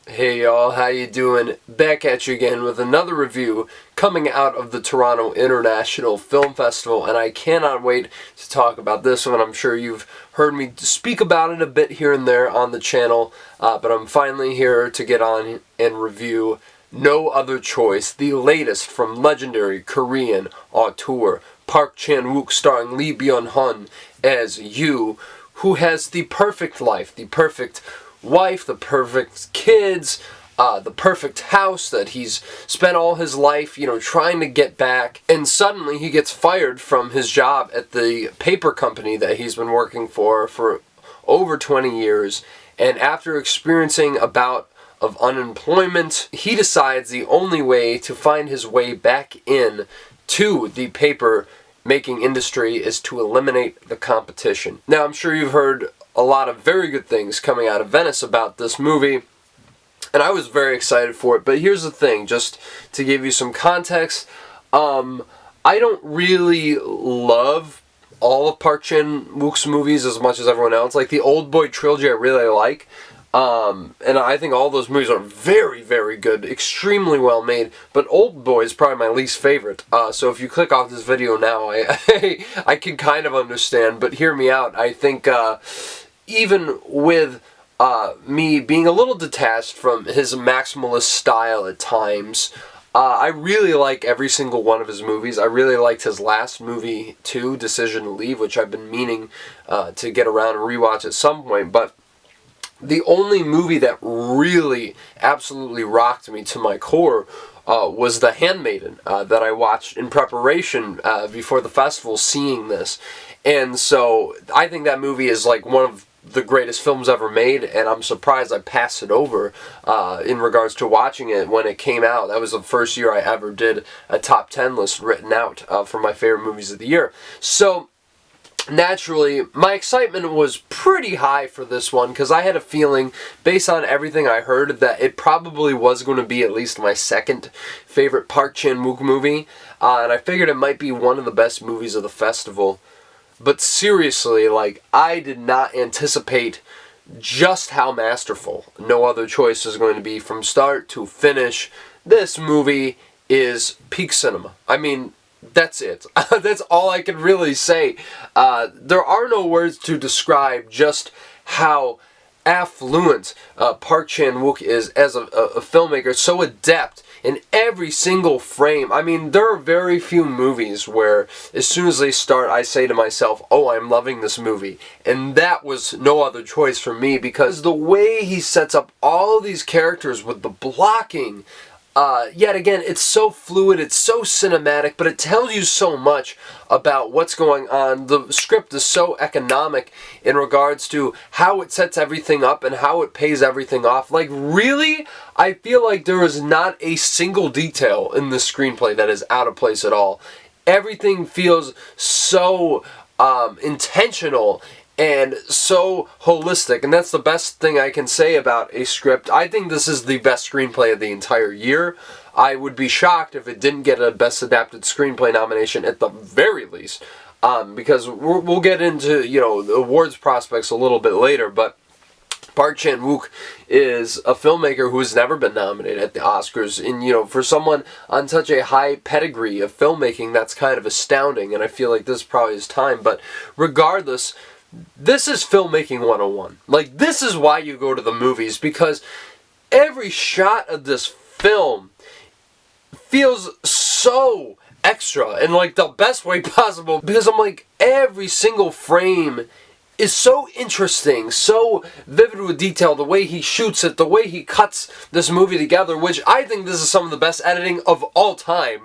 Hey y'all, how you doing? Back at you again with another review coming out of the Toronto International Film Festival, and I cannot wait to talk about this one. I'm sure you've heard me speak about it a bit here and there on the channel, but I'm finally here to get on and review No Other Choice, the latest from legendary Korean auteur Park Chan-wook, starring Lee Byung-hun as Yu, who has the perfect life, the perfect wife, the perfect kids, the perfect house that he's spent all his life, trying to get back. And suddenly he gets fired from his job at the paper company that he's been working for over 20 years. And after experiencing a bout of unemployment, he decides the only way to find his way back in to the paper making industry is to eliminate the competition. Now, I'm sure you've heard a lot of very good things coming out of Venice about this movie, and I was very excited for it. But here's the thing, just to give you some context, I don't really love all of Park Chan-wook's movies as much as everyone else. Like the Old Boy trilogy I really like, and I think all those movies are very, very good, extremely well made, but Old Boy is probably my least favorite. So if you click off this video now, I can kind of understand, but hear me out. I think even with me being a little detached from his maximalist style at times, I really like every single one of his movies. I really liked his last movie too, Decision to Leave, which I've been meaning to get around and rewatch at some point, but the only movie that really absolutely rocked me to my core was The Handmaiden that I watched in preparation before the festival, seeing this. And so I think that movie is like one of the greatest films ever made, and I'm surprised I passed it over in regards to watching it when it came out. That was the first year I ever did a top 10 list written out for my favorite movies of the year. So naturally, my excitement was pretty high for this one because I had a feeling, based on everything I heard, that it probably was going to be at least my second favorite Park Chan-wook movie, and I figured it might be one of the best movies of the festival. But seriously, I did not anticipate just how masterful No Other Choice is going to be from start to finish. This movie is peak cinema. I mean, that's it. That's all I can really say. There are no words to describe just how affluent Park Chan-wook is as a filmmaker, so adept in every single frame. I mean, there are very few movies where as soon as they start, I say to myself, oh, I'm loving this movie. And that was No Other Choice for me, because the way he sets up all of these characters with the blocking, yet again, it's so fluid, it's so cinematic, but it tells you so much about what's going on. The script is so economic in regards to how it sets everything up and how it pays everything off. Like, really, I feel like there is not a single detail in this screenplay that is out of place at all. Everything feels so intentional and so holistic, and that's the best thing I can say about a script. I think this is the best screenplay of the entire year. I would be shocked if it didn't get a Best Adapted Screenplay nomination at the very least, because we'll get into, the awards prospects a little bit later, but Park Chan-wook is a filmmaker who has never been nominated at the Oscars, and for someone on such a high pedigree of filmmaking, that's kind of astounding, and I feel like this is probably his time. But regardless, this is filmmaking 101. Like, this is why you go to the movies, because every shot of this film feels so extra in the best way possible, because I'm like, every single frame is so interesting, so vivid with detail, the way he shoots it, the way he cuts this movie together, which I think this is some of the best editing of all time,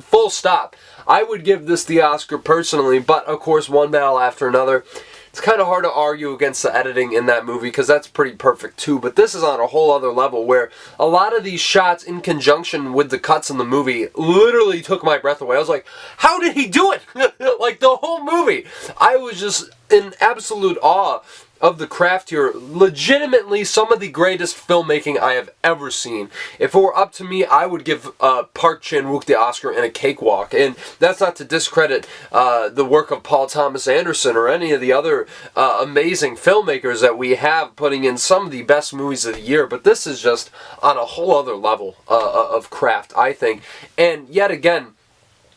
full stop. I would give this the Oscar personally, but of course, one battle after another. It's kind of hard to argue against the editing in that movie because that's pretty perfect too, but this is on a whole other level where a lot of these shots in conjunction with the cuts in the movie literally took my breath away. I was like, how did he do it? The whole movie. I was just in absolute awe of the craft here, legitimately some of the greatest filmmaking I have ever seen. If it were up to me, I would give Park Chan-wook the Oscar in a cakewalk. And that's not to discredit the work of Paul Thomas Anderson or any of the other amazing filmmakers that we have putting in some of the best movies of the year, but this is just on a whole other level of craft, I think. And yet again,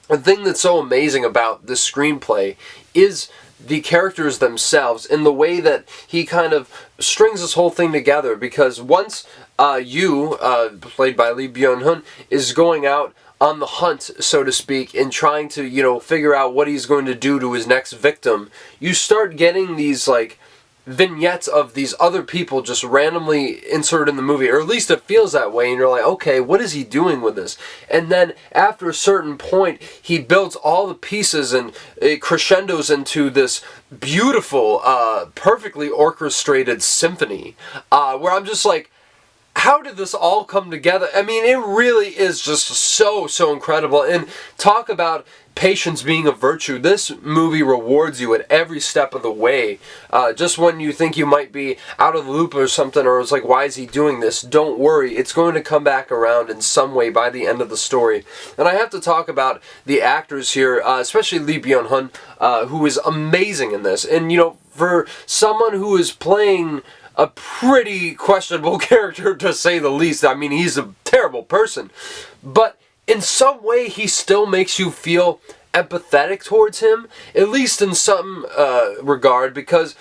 the thing that's so amazing about this screenplay is the characters themselves and the way that he kind of strings this whole thing together, because once played by Byung-hun, is going out on the hunt, so to speak, and trying to, you know, figure out what he's going to do to his next victim, you start getting these, like, vignettes of these other people just randomly inserted in the movie, or at least it feels that way, and you're like, okay, what is he doing with this? And then after a certain point, he builds all the pieces and it crescendos into this beautiful, perfectly orchestrated symphony, where I'm just like, how did this all come together? I mean, it really is just so incredible. And talk about patience being a virtue. This movie rewards you at every step of the way. Just when you think you might be out of the loop or something, or it's like, why is he doing this? Don't worry, it's going to come back around in some way by the end of the story. And I have to talk about the actors here, especially Lee Byung-hun, who is amazing in this. And, you know, for someone who is playing a pretty questionable character, to say the least. I mean, he's a terrible person. But in some way, he still makes you feel empathetic towards him, at least in some regard, because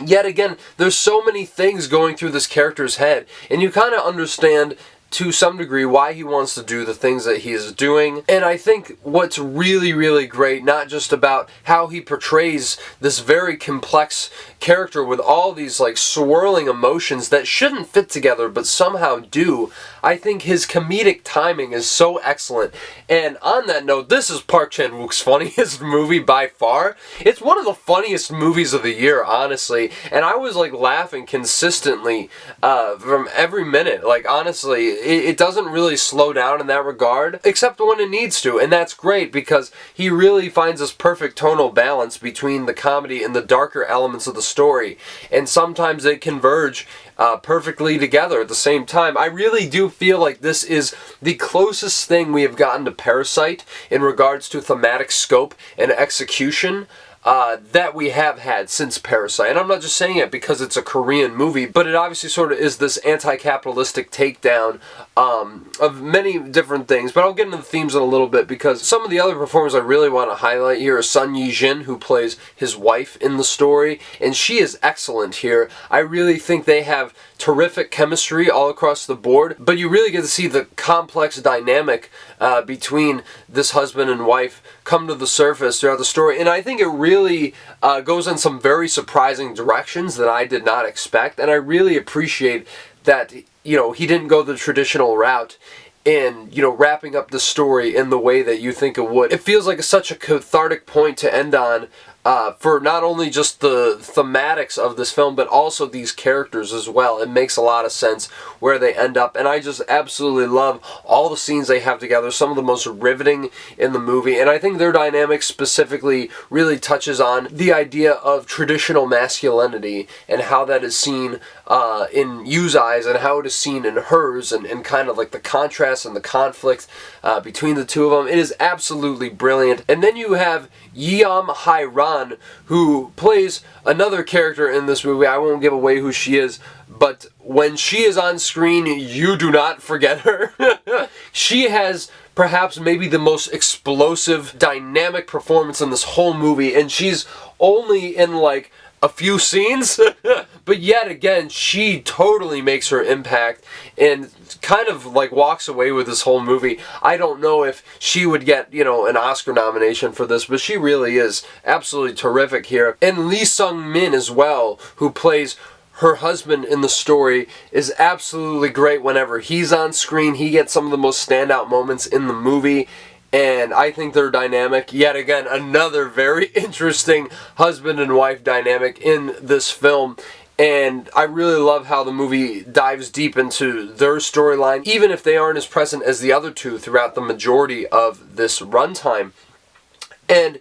yet again, there's so many things going through this character's head, and you kind of understand to some degree why he wants to do the things that he is doing. And I think what's really great, not just about how he portrays this very complex character with all these like swirling emotions that shouldn't fit together but somehow do, I think his comedic timing is so excellent. And on that note, this is Park Chan-wook's funniest movie by far. It's one of the funniest movies of the year, honestly, and I was like laughing consistently from every minute. Like, honestly, it doesn't really slow down in that regard, except when it needs to, and that's great because he really finds this perfect tonal balance between the comedy and the darker elements of the story, and sometimes they converge perfectly together at the same time. I really do feel like this is the closest thing we have gotten to Parasite in regards to thematic scope and execution that we have had since Parasite. And I'm not just saying it because it's a Korean movie, but it obviously sort of is this anti-capitalistic takedown of many different things. But I'll get into the themes in a little bit, because some of the other performers I really want to highlight here are Sun Ye-jin, who plays his wife in the story, and she is excellent here. I really think they have terrific chemistry all across the board, but you really get to see the complex dynamic between this husband and wife come to the surface throughout the story, and I think it really goes in some very surprising directions that I did not expect, and I really appreciate that, you know, he didn't go the traditional route in, you know, wrapping up the story in the way that you think it would. It feels like such a cathartic point to end on, for not only just the thematics of this film, but also these characters as well. It makes a lot of sense where they end up, and I just absolutely love all the scenes they have together, some of the most riveting in the movie, and I think their dynamic specifically really touches on the idea of traditional masculinity and how that is seen in Yu's eyes and how it is seen in hers, and kind of like the contrast and the conflict between the two of them. It is absolutely brilliant. And then you have Hye-ran, who plays another character in this movie. I won't give away who she is, but when she is on screen, you do not forget her. She has perhaps maybe the most explosive, dynamic performance in this whole movie, and she's only in like a few scenes, but yet again, she totally makes her impact and kind of like walks away with this whole movie. I don't know if she would get, you know, an Oscar nomination for this, but she really is absolutely terrific here. And Lee Sung-min as well, who plays her husband in the story, is absolutely great whenever he's on screen. He gets some of the most standout moments in the movie, and I think their dynamic, yet again, another very interesting husband and wife dynamic in this film. And I really love how the movie dives deep into their storyline, even if they aren't as present as the other two throughout the majority of this runtime. And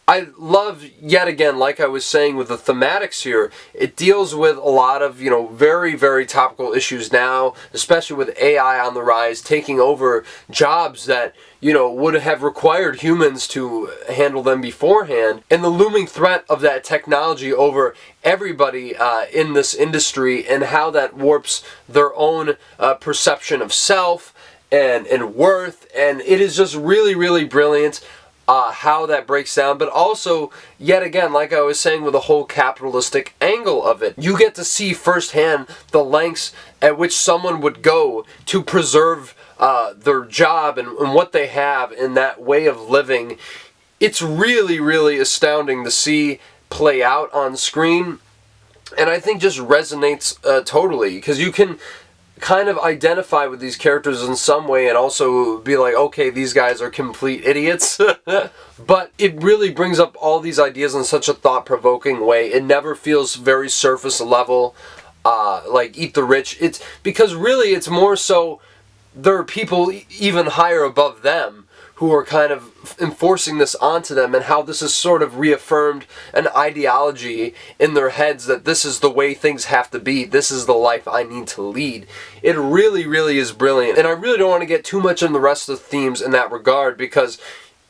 I love, yet again, like I was saying with the thematics here, it deals with a lot of, very, very topical issues now, especially with AI on the rise, taking over jobs that, would have required humans to handle them beforehand, and the looming threat of that technology over everybody in this industry, and how that warps their own perception of self and worth, and it is just really, really brilliant. How that breaks down, but also, yet again, like I was saying, with the whole capitalistic angle of it, you get to see firsthand the lengths at which someone would go to preserve their job and what they have in that way of living. It's really, really astounding to see play out on screen, and I think just resonates totally, because you can kind of identify with these characters in some way and also be like, okay, these guys are complete idiots. But it really brings up all these ideas in such a thought-provoking way. It never feels very surface level, like Eat the Rich. It's because really it's more so there are people even higher above them who are kind of enforcing this onto them, and how this has sort of reaffirmed an ideology in their heads that this is the way things have to be, this is the life I need to lead. It really, really is brilliant, and I really don't want to get too much in the rest of the themes in that regard, because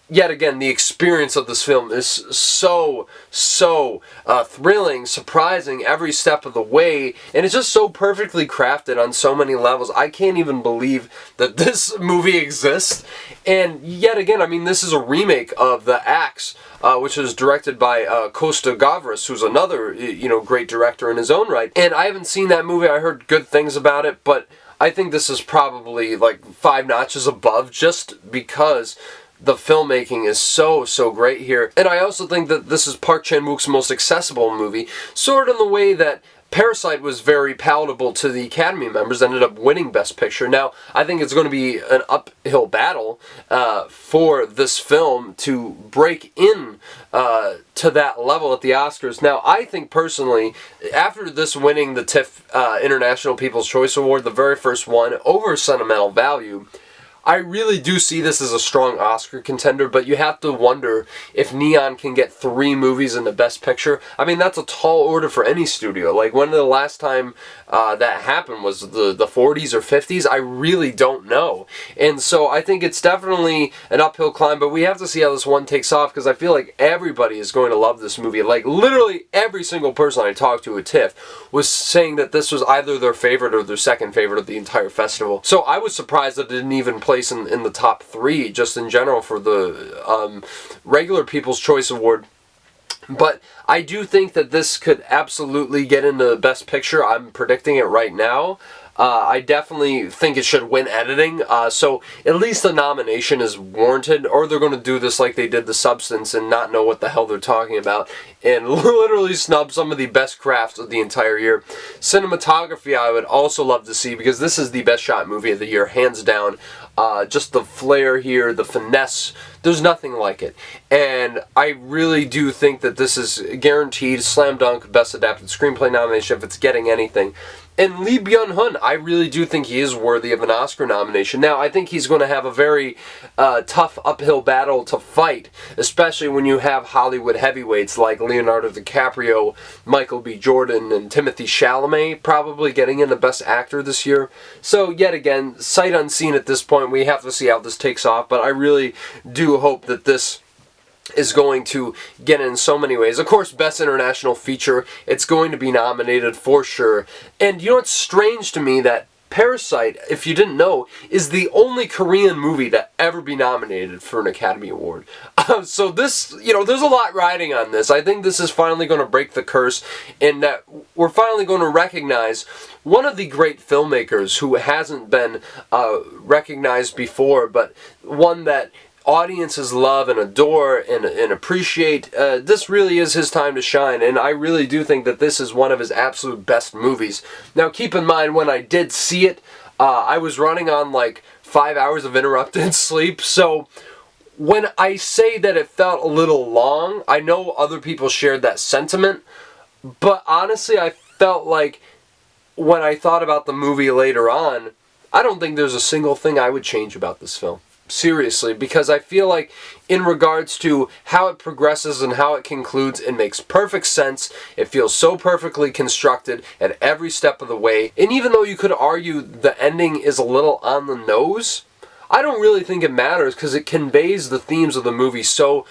yet again, the experience of this film is so thrilling, surprising every step of the way, and it's just so perfectly crafted on so many levels. I can't even believe that this movie exists. And yet again, I mean, this is a remake of The Axe, which was directed by Costa Gavras, who's another, great director in his own right. And I haven't seen that movie. I heard good things about it, but I think this is probably like 5 notches above, just because the filmmaking is so great here. And I also think that this is Park Chan-wook's most accessible movie, sort of in the way that Parasite was very palatable to the Academy members, ended up winning Best Picture. Now, I think it's going to be an uphill battle for this film to break in to that level at the Oscars. Now, I think personally, after this winning the TIFF International People's Choice Award, the very first one, over Sentimental Value, I really do see this as a strong Oscar contender, but you have to wonder if Neon can get 3 movies in the Best Picture. I mean, that's a tall order for any studio. Like, when the last time that happened was the 40s or 50s? I really don't know. And so I think it's definitely an uphill climb, but we have to see how this one takes off, because I feel like everybody is going to love this movie. Like, literally every single person I talked to at TIFF was saying that this was either their favorite or their second favorite of the entire festival. So I was surprised that it didn't even play in the top 3 just in general for the regular People's Choice Award. But I do think that this could absolutely get into Best Picture. I'm predicting it right now. I definitely think it should win editing, so at least the nomination is warranted, or they're going to do this like they did The Substance and not know what the hell they're talking about, and literally snub some of the best crafts of the entire year. Cinematography I would also love to see, because this is the best shot movie of the year, hands down. Just the flair here, the finesse, there's nothing like it. And I really do think that this is guaranteed slam dunk Best Adapted Screenplay nomination if it's getting anything. And Lee Byung-hun, I really do think he is worthy of an Oscar nomination. Now, I think he's going to have a very tough uphill battle to fight, especially when you have Hollywood heavyweights like Leonardo DiCaprio, Michael B. Jordan, and Timothée Chalamet probably getting in the Best Actor this year. So, yet again, sight unseen at this point. We have to see how this takes off, but I really do hope that this is going to get in so many ways. Of course, Best International Feature, it's going to be nominated for sure. And you know what's strange to me? That Parasite, if you didn't know, is the only Korean movie to ever be nominated for an Academy Award. So this, there's a lot riding on this. I think this is finally going to break the curse, and that we're finally going to recognize one of the great filmmakers who hasn't been recognized before, but one that audiences love and adore and appreciate. This really is his time to shine, and I really do think that this is one of his absolute best movies. Now, keep in mind, when I did see it, I was running on like 5 hours of interrupted sleep, so when I say that it felt a little long, I know other people shared that sentiment, but honestly, I felt like when I thought about the movie later on, I don't think there's a single thing I would change about this film. seriously, because I feel like in regards to how it progresses and how it concludes, it makes perfect sense. It feels so perfectly constructed at every step of the way. And even though you could argue the ending is a little on the nose, I don't really think it matters because it conveys the themes of the movie so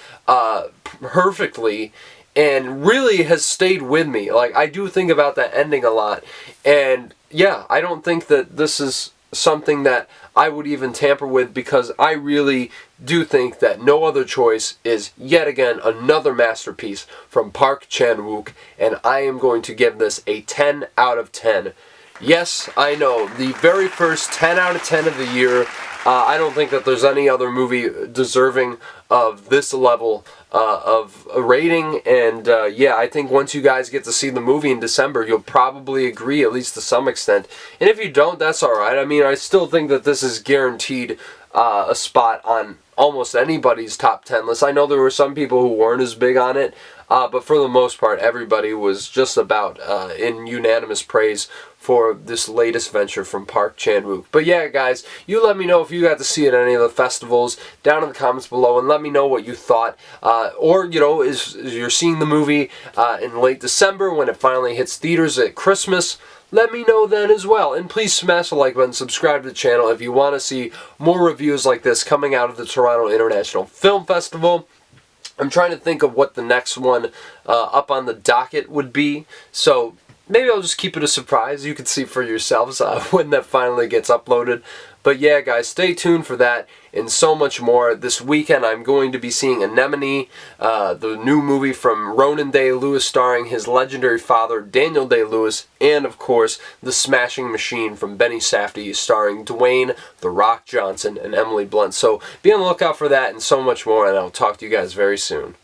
perfectly and really has stayed with me. Like, I do think about that ending a lot. And yeah, I don't think that this is something that I would even tamper with, because I really do think that No Other Choice is yet again another masterpiece from Park Chan-wook, and I am going to give this a 10 out of 10. Yes, I know, the very first 10 out of 10 of the year. I don't think that there's any other movie deserving of this level of a rating, and yeah, I think once you guys get to see the movie in December, you'll probably agree, at least to some extent. And if you don't, that's alright. I mean, I still think that this is guaranteed a spot on almost anybody's top 10 list. I know there were some people who weren't as big on it, but for the most part, everybody was just about in unanimous praise for this latest venture from Park Chan-wook. But yeah, guys, you let me know if you got to see it at any of the festivals down in the comments below, and let me know what you thought. Or, you know, is you're seeing the movie in late December when it finally hits theaters at Christmas. Let me know then as well. And please smash the like button, subscribe to the channel if you want to see more reviews like this coming out of the Toronto International Film Festival. I'm trying to think of what the next one up on the docket would be, so maybe I'll just keep it a surprise. You can see for yourselves when that finally gets uploaded. But yeah, guys, stay tuned for that and so much more. This weekend, I'm going to be seeing Anemone, the new movie from Ronan Day-Lewis starring his legendary father, Daniel Day-Lewis, and, of course, The Smashing Machine from Benny Safdie starring Dwayne "The Rock" Johnson and Emily Blunt. So be on the lookout for that and so much more, and I'll talk to you guys very soon.